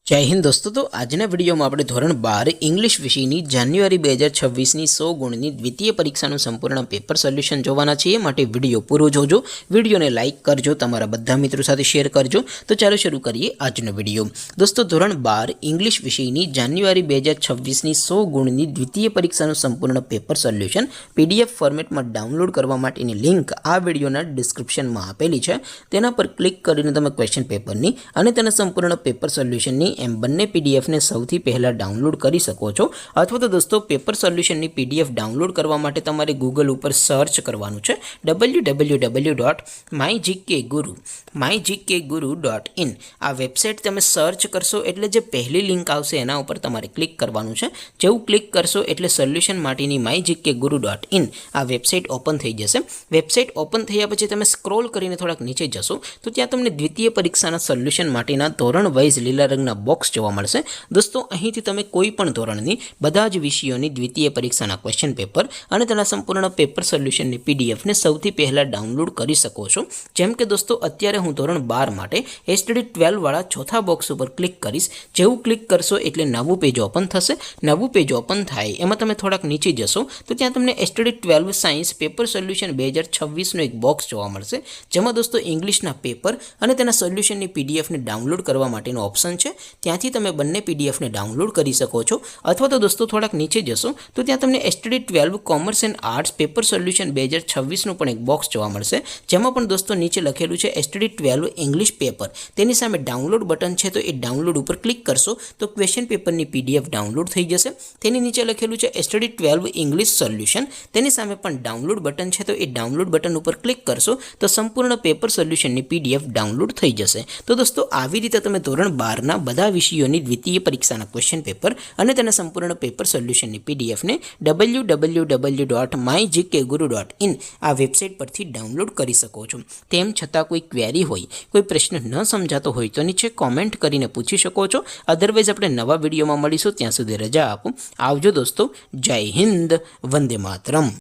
जय हिंद दोस्तों। तो आजना विडियो में આપણે ધોરણ 12 इंग्लिश વિષયની જાન્યુઆરી 2026 ની 100 ગુણની દ્વિતીય પરીક્ષાનું સંપૂર્ણ પેપર સોલ્યુશન જોવાના છીએ। માટે વિડિયો પૂરો જોજો, વિડિયોને લાઈક કરજો, તમારા બધા મિત્રો સાથે શેર કરજો। તો ચાલો શરૂ કરીએ આજનો વિડિયો। દોસ્તો ધોરણ 12 इंग्लिश વિષયની જાન્યુઆરી 2026 ની 100 ગુણની દ્વિતીય પરીક્ષાનું સંપૂર્ણ પેપર સોલ્યુશન PDF ફોર્મેટમાં ડાઉનલોડ કરવા માટેની લિંક આ વિડિયોના ડિસ્ક્રિપ્શનમાં આપેલી છે। તેના પર ક્લિક કરીને તમે ક્વેશ્ચન પેપરની અને તેના સંપૂર્ણ પેપર સોલ્યુશનની એમ બંને PDF ને સૌથી પહેલા ડાઉનલોડ કરી શકો છો। અથવા તો દોસ્તો પેપર સોલ્યુશનની PDF ડાઉનલોડ કરવા માટે તમારે ગૂગલ ઉપર સર્ચ કરવાનું છે www.mygkguru.in। આ વેબસાઇટ તમે સર્ચ કરશો એટલે જે પહેલી લિંક આવશે એના ઉપર તમારે ક્લિક કરવાનું છે। જેવું ક્લિક કરશો એટલે સોલ્યુશન માટેની mygkguru.in આ વેબસાઇટ ઓપન થઈ જશે। વેબસાઇટ ઓપન થયા પછી તમે સ્ક્રોલ કરીને થોડાક નીચે જશો તો ત્યાં તમને દ્વિતીય પરીક્ષાના સોલ્યુશન માટેના ધોરણ વાઇઝ લીલા રંગના બોક્સ જોવા મળશે। દોસ્તો અહીંથી તમે કોઈ પણ ધોરણની બધા જ વિષયોની દ્વિતીય પરીક્ષાના ક્વેશ્ચન પેપર અને તેના સંપૂર્ણ પેપર સોલ્યુશનની PDF ને સૌથી પહેલા ડાઉનલોડ કરી શકો છો। જેમ કે દોસ્તો અત્યારે હું ધોરણ 12 માટે STD 12 વાળા ચોથા બોક્સ ઉપર ક્લિક કરીશ। જેવું ક્લિક કરશો એટલે નવું પેજ ઓપન થશે। નવું પેજ ઓપન થાય એમાં તમે થોડાક નીચે જશો તો ત્યાં તમને STD 12 સાયન્સ પેપર સોલ્યુશન 2026 નો એક બોક્સ જોવા મળશે। જેમાં દોસ્તો ઇંગ્લિશના પેપર અને તેના સોલ્યુશનની PDF ને ડાઉનલોડ કરવા માટેનો ઓપ્શન છે। ત્યાંથી તમે બંને PDF ને ડાઉનલોડ કરી શકો છો। અથવા તો દોસ્તો થોડાક નીચે જશો તો ત્યાં તમને STD 12 commerce and arts paper solution 2026 નું પણ એક બોક્સ જોવા મળશે। જેમાં પણ દોસ્તો નીચે લખેલું છે STD 12 ઇંગ્લિશ પેપર, તેની સામે ડાઉનલોડ બટન છે તો એ ડાઉનલોડ ઉપર ક્લિક કરશો તો ક્વેશ્ચન પેપરની PDF ડાઉનલોડ થઈ જશે। તેની નીચે લખેલું છે STD 12 ઇંગ્લિશ સોલ્યુશન, તેની સામે પણ ડાઉનલોડ બટન છે તો એ ડાઉનલોડ બટન ઉપર ક્લિક કરશો તો સંપૂર્ણ પેપર સોલ્યુશનની PDF ડાઉનલોડ થઈ જશે। તો દોસ્તો આવી રીતે તમે ધોરણ 12 ના બધા વિષયોની દ્વિતીય પરીક્ષાના ક્વેશ્ચન પેપર અને તેના સંપૂર્ણ પેપર સોલ્યુશનની PDF ને www.mygkguru.in આ વેબસાઇટ પરથી ડાઉનલોડ કરી શકો છો। તેમ છતાં કોઈ ક્વેરી હોય, કોઈ પ્રશ્ન ન સમજાતો હોય તો નીચે કોમેન્ટ કરીને પૂછી શકો છો। અધરવાઇઝ આપણે નવા વિડીયોમાં મળીશું, ત્યાં સુધી રજા આપો। આવજો દોસ્તો, જય હિન્દ, વંદે માતરમ।